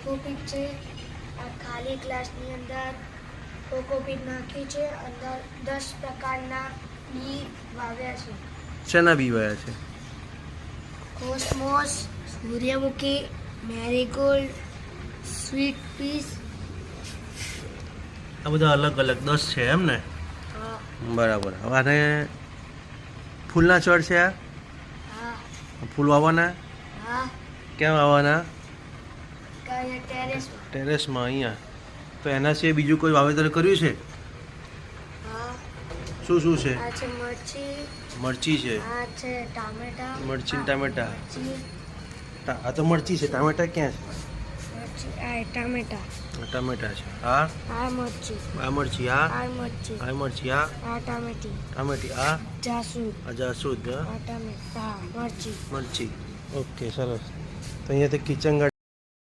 Cocopeat છે. આ ખાલી ગ્લાસની અંદર કોકોપીટ નાખી છે. અંદર 10 પ્રકારના બી વાવ્યા છે. શેના બી વાયા છે? કોસ્મોસ, સૂર્યમુખી, મેરીગોલ્ડ, સ્વીટ પીસ. આ બધા અલગ અલગ 10 છે એમ ને? બરાબર. હવે આને ફૂલના છોડ છે આ? હા ફૂલ વાવવાના? હા ક્યાં વાવવાના? ટેરેસમાં. ટેરેસમાં અહીંયા. તો એના સિવાય બીજું કોઈ વાવેતર કર્યું છે? હા શું શું છે? આ છે મરચી, મરચી છે. આ છે ટામેટા. મરચી ને ટામેટા. મરચી, આ તો મરચી છે. ટામેટા ક્યાં છે? મરચી, આ ટામેટા. આ ટામેટા છે. આ મરચી, આ મરચી. આ મરચી, આ મરચી. આ ટામેટી, ટામેટી. આ જાસૂદ, આ જાસૂદ. ટામેટા, મરચી. મરચી. ઓકે, સરસ. તો અહીંયાથી કિચન ગાર્ડન